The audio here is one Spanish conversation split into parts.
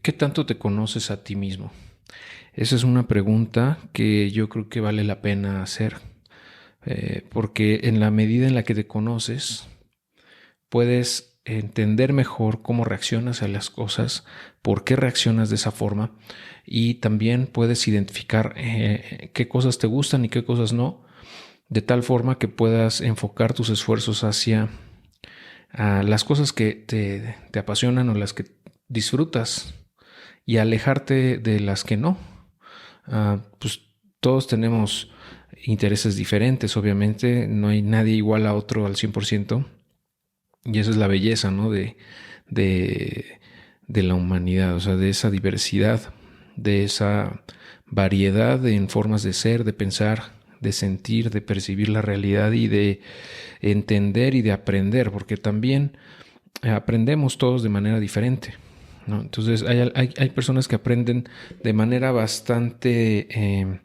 ¿Qué tanto te conoces a ti mismo? Esa es una pregunta que yo creo que vale la pena hacer, porque en la medida en la que te conoces, puedes entender mejor cómo reaccionas a las cosas, por qué reaccionas de esa forma, y también puedes identificar qué cosas te gustan y qué cosas no, de tal forma que puedas enfocar tus esfuerzos hacia las cosas que te apasionan o las que disfrutas y alejarte de las que no. Pues todos tenemos intereses diferentes, obviamente, no hay nadie igual a otro al 100%, y esa es la belleza, ¿no? De, de la humanidad, o sea, de esa diversidad, de esa variedad en formas de ser, de pensar, de sentir, de percibir la realidad y de entender y de aprender, porque también aprendemos todos de manera diferente, ¿no? Entonces hay personas que aprenden de manera bastante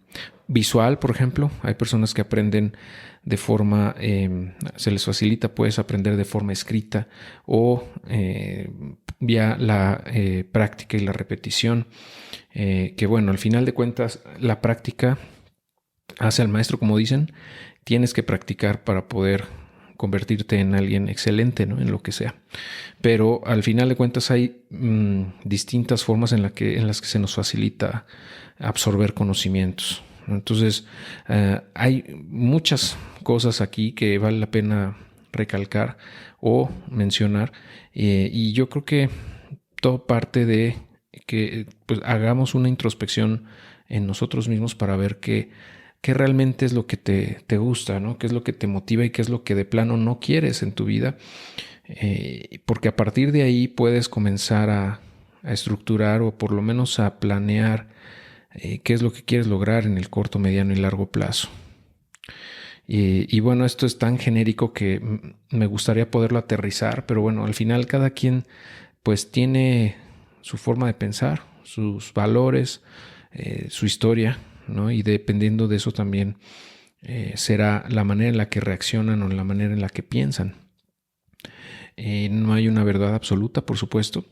visual, por ejemplo. Hay personas que aprenden de forma, se les facilita pues aprender de forma escrita o vía la práctica y la repetición. Que bueno, al final de cuentas la práctica hace al maestro, como dicen. Tienes que practicar para poder convertirte en alguien excelente, ¿no? En lo que sea. Pero al final de cuentas hay distintas formas en las que se nos facilita absorber conocimientos. Entonces, hay muchas cosas aquí que vale la pena recalcar o mencionar, y yo creo que todo parte de que pues, hagamos una introspección en nosotros mismos para ver qué realmente es lo que te gusta, ¿no? Qué es lo que te motiva y qué es lo que de plano no quieres en tu vida, porque a partir de ahí puedes comenzar a estructurar o por lo menos a planear qué es lo que quieres lograr en el corto, mediano y largo plazo. Y bueno, esto es tan genérico que me gustaría poderlo aterrizar, pero bueno, al final cada quien pues tiene su forma de pensar, sus valores, su historia, ¿no? Y dependiendo de eso también será la manera en la que reaccionan o la manera en la que piensan. No hay una verdad absoluta, por supuesto,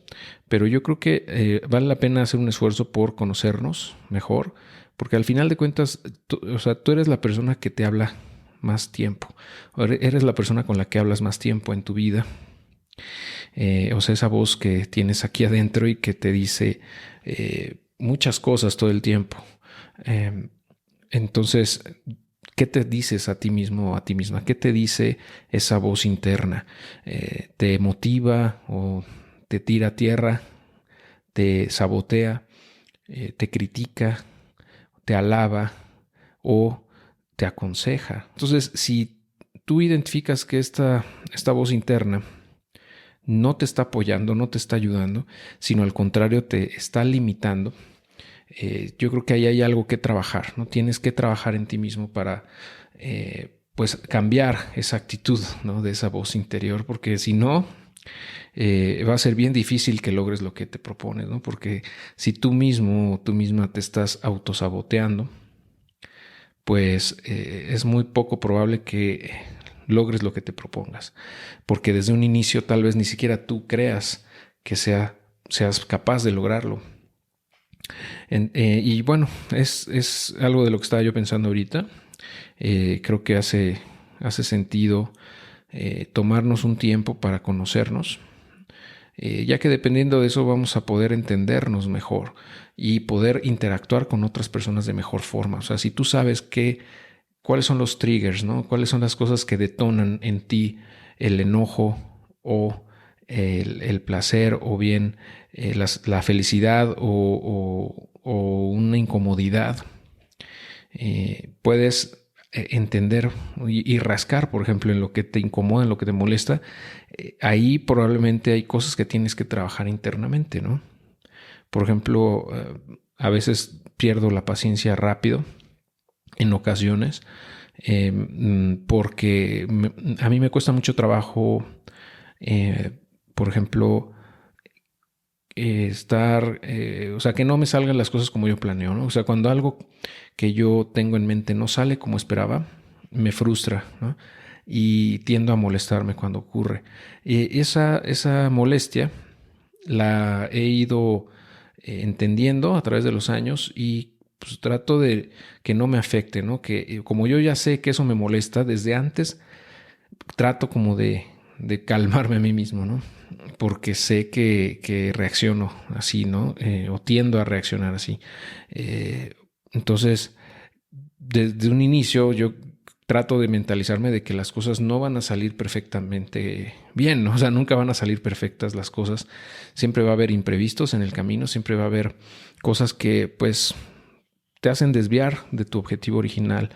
pero yo creo que vale la pena hacer un esfuerzo por conocernos mejor, porque al final de cuentas, o sea, tú eres la persona que te habla más tiempo, eres la persona con la que hablas más tiempo en tu vida. O sea, esa voz que tienes aquí adentro y que te dice muchas cosas todo el tiempo. Eh, entonces, ¿qué te dices a ti mismo o a ti misma? ¿Qué te dice esa voz interna? ¿Te motiva o te tira a tierra? ¿Te sabotea? ¿Te critica? ¿Te alaba? ¿O te aconseja? Entonces, si tú identificas que esta voz interna no te está apoyando, no te está ayudando, sino al contrario te está limitando, yo creo que ahí hay algo que trabajar, ¿no? Tienes que trabajar en ti mismo para pues cambiar esa actitud, ¿no? De esa voz interior, porque si no, va a ser bien difícil que logres lo que te propones, ¿no? Porque si tú mismo o tú misma te estás autosaboteando, pues es muy poco probable que logres lo que te propongas, porque desde un inicio tal vez ni siquiera tú creas que seas capaz de lograrlo. Y bueno, es algo de lo que estaba yo pensando ahorita. Creo que hace sentido tomarnos un tiempo para conocernos, ya que dependiendo de eso vamos a poder entendernos mejor y poder interactuar con otras personas de mejor forma. O sea, si tú sabes cuáles son los triggers, ¿no? Cuáles son las cosas que detonan en ti el enojo o el placer o bien la felicidad o una incomodidad, puedes entender y rascar, por ejemplo, en lo que te incomoda, en lo que te molesta. Ahí probablemente hay cosas que tienes que trabajar internamente, ¿no? Por ejemplo, a veces pierdo la paciencia rápido en ocasiones, porque a mí me cuesta mucho trabajo, por ejemplo, o sea, que no me salgan las cosas como yo planeo, ¿no? O sea, cuando algo que yo tengo en mente no sale como esperaba, me frustra, ¿no? Y tiendo a molestarme cuando ocurre. Esa molestia la he ido entendiendo a través de los años y pues trato de que no me afecte, ¿no? Que como yo ya sé que eso me molesta desde antes, trato como de calmarme a mí mismo, ¿no? Porque sé que reacciono así, ¿no? O tiendo a reaccionar así. Entonces, desde un inicio yo trato de mentalizarme de que las cosas no van a salir perfectamente bien, ¿no? O sea, nunca van a salir perfectas las cosas. Siempre va a haber imprevistos en el camino, siempre va a haber cosas que pues te hacen desviar de tu objetivo original,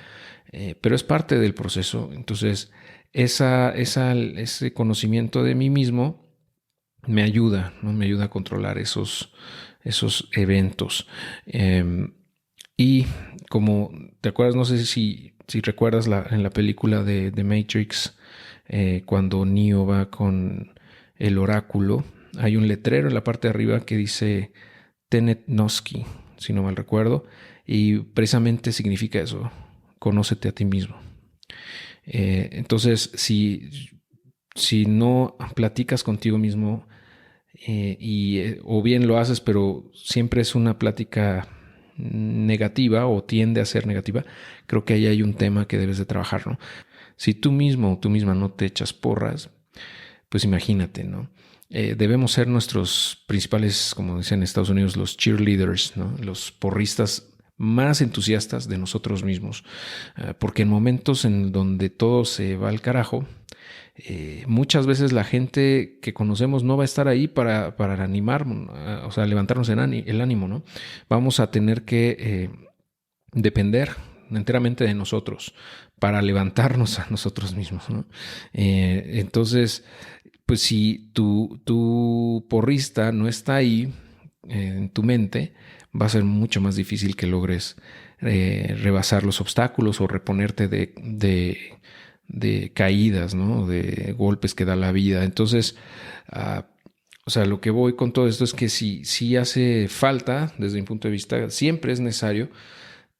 pero es parte del proceso. Entonces, ese conocimiento de mí mismo me ayuda, ¿no? Me ayuda a controlar esos eventos. Y como te acuerdas, no sé si recuerdas en la película de Matrix, cuando Neo va con el oráculo, hay un letrero en la parte de arriba que dice Tenet Noski, si no mal recuerdo, y precisamente significa eso, conócete a ti mismo. Entonces, si no platicas contigo mismo, o bien lo haces, pero siempre es una plática negativa o tiende a ser negativa, creo que ahí hay un tema que debes de trabajar, ¿no? Si tú mismo o tú misma no te echas porras, pues imagínate, ¿no? Debemos ser nuestros principales, como dicen en Estados Unidos, los cheerleaders, ¿no? Los porristas más entusiastas de nosotros mismos, porque en momentos en donde todo se va al carajo, muchas veces la gente que conocemos no va a estar ahí para animar, o sea, levantarnos el ánimo, ¿no? Vamos a tener que depender enteramente de nosotros para levantarnos a nosotros mismos, ¿no? Entonces, pues si tu porrista no está ahí en tu mente, va a ser mucho más difícil que logres rebasar los obstáculos o reponerte de caídas, ¿no? De golpes que da la vida. Entonces, o sea, lo que voy con todo esto es que si hace falta, desde mi punto de vista, siempre es necesario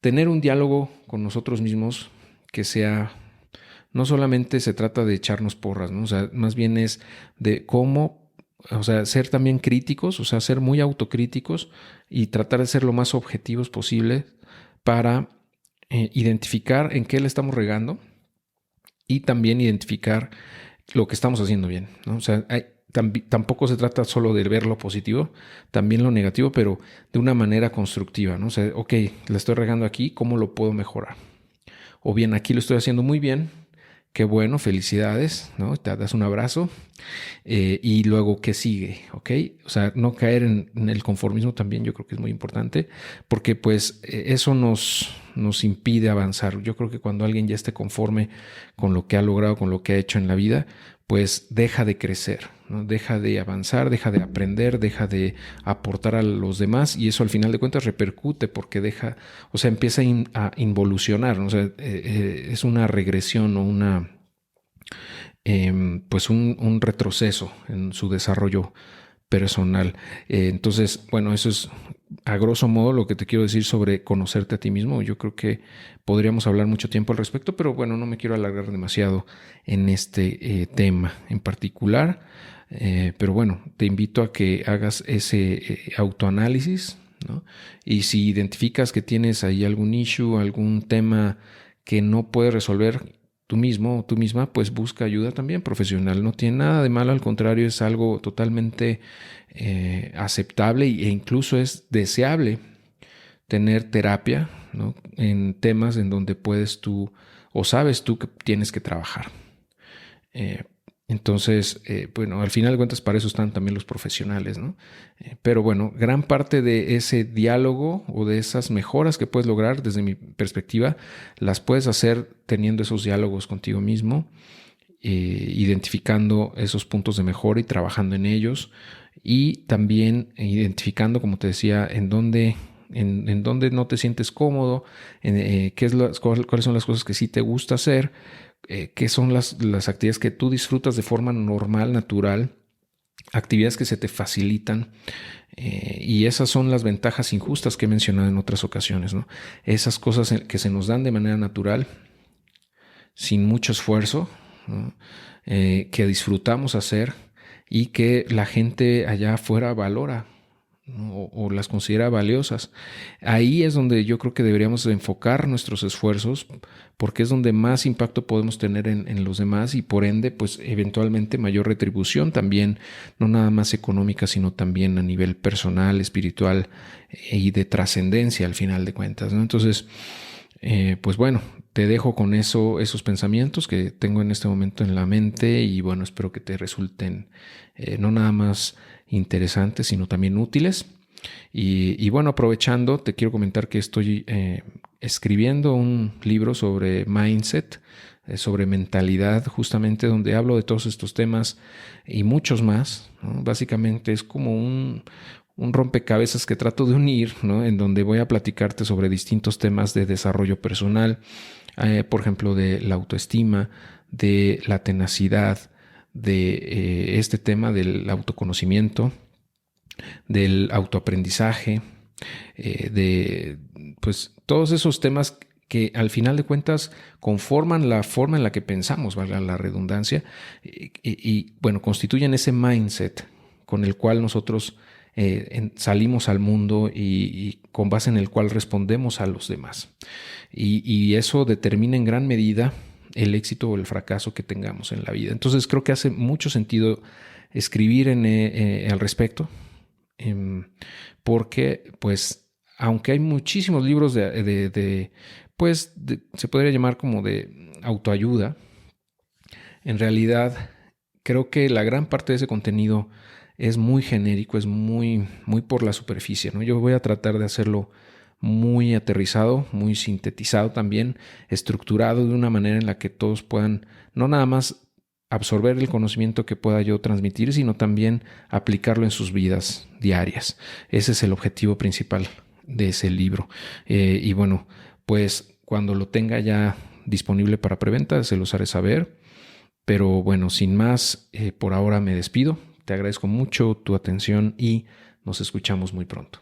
tener un diálogo con nosotros mismos que sea, no solamente se trata de echarnos porras, ¿no? O sea, más bien es de cómo, o sea, ser también críticos, o sea, ser muy autocríticos y tratar de ser lo más objetivos posible para identificar en qué le estamos regando y también identificar lo que estamos haciendo bien, ¿no? O sea, tampoco se trata solo de ver lo positivo, también lo negativo, pero de una manera constructiva, ¿no? O sea, ok, la estoy regando aquí, ¿cómo lo puedo mejorar? O bien, aquí lo estoy haciendo muy bien, qué bueno, felicidades, ¿no? Te das un abrazo y luego, ¿qué sigue? ¿Ok? O sea, no caer en el conformismo también yo creo que es muy importante porque pues eso nos impide avanzar. Yo creo que cuando alguien ya esté conforme con lo que ha logrado, con lo que ha hecho en la vida, pues deja de crecer, ¿no? Deja de avanzar, deja de aprender, deja de aportar a los demás y eso al final de cuentas repercute porque deja, o sea, empieza a involucionar, ¿no? O sea, es una regresión o pues un retroceso en su desarrollo personal. Entonces, bueno, eso es a grosso modo lo que te quiero decir sobre conocerte a ti mismo. Yo creo que podríamos hablar mucho tiempo al respecto, pero bueno, no me quiero alargar demasiado en este tema en particular. Pero bueno, te invito a que hagas ese autoanálisis, ¿no? Y si identificas que tienes ahí algún issue, algún tema que no puedes resolver tú mismo o tú misma, pues busca ayuda también profesional. No tiene nada de malo, al contrario, es algo totalmente aceptable e incluso es deseable tener terapia, ¿no? En temas en donde puedes tú o sabes tú que tienes que trabajar. Entonces, bueno, al final de cuentas para eso están también los profesionales, ¿no? Pero bueno, gran parte de ese diálogo o de esas mejoras que puedes lograr desde mi perspectiva, las puedes hacer teniendo esos diálogos contigo mismo, identificando esos puntos de mejora y trabajando en ellos y también identificando, como te decía, en dónde no te sientes cómodo, cuáles son las cosas que sí te gusta hacer, qué son las actividades que tú disfrutas de forma normal, natural, actividades que se te facilitan, y esas son las ventajas injustas que he mencionado en otras ocasiones, ¿no? Esas cosas que se nos dan de manera natural, sin mucho esfuerzo, ¿no? Que disfrutamos hacer y que la gente allá afuera valora, ¿no? O las considera valiosas. Ahí es donde yo creo que deberíamos enfocar nuestros esfuerzos, porque es donde más impacto podemos tener en los demás y por ende, pues eventualmente mayor retribución también, no nada más económica, sino también a nivel personal, espiritual y de trascendencia al final de cuentas, ¿no? Entonces, pues bueno, te dejo con esos pensamientos que tengo en este momento en la mente y bueno, espero que te resulten no nada más interesantes, sino también útiles. Y bueno, aprovechando, te quiero comentar que estoy escribiendo un libro sobre mindset, sobre mentalidad, justamente donde hablo de todos estos temas y muchos más, ¿no? Básicamente es como un rompecabezas que trato de unir, ¿no? En donde voy a platicarte sobre distintos temas de desarrollo personal, por ejemplo, de la autoestima, de la tenacidad, de este tema del autoconocimiento, del autoaprendizaje, de pues todos esos temas que al final de cuentas conforman la forma en la que pensamos, valga la redundancia, bueno, constituyen ese mindset con el cual nosotros salimos al mundo y con base en el cual respondemos a los demás. Y eso determina en gran medida el éxito o el fracaso que tengamos en la vida. Entonces creo que hace mucho sentido escribir al respecto, porque pues aunque hay muchísimos libros se podría llamar como de autoayuda, en realidad creo que la gran parte de ese contenido es muy genérico, es muy, muy por la superficie, ¿no? Yo voy a tratar de hacerlo muy aterrizado, muy sintetizado también, estructurado de una manera en la que todos puedan no nada más absorber el conocimiento que pueda yo transmitir, sino también aplicarlo en sus vidas diarias. Ese es el objetivo principal de ese libro. Y bueno, pues cuando lo tenga ya disponible para preventa, se los haré saber. Pero bueno, sin más, por ahora me despido. Te agradezco mucho tu atención y nos escuchamos muy pronto.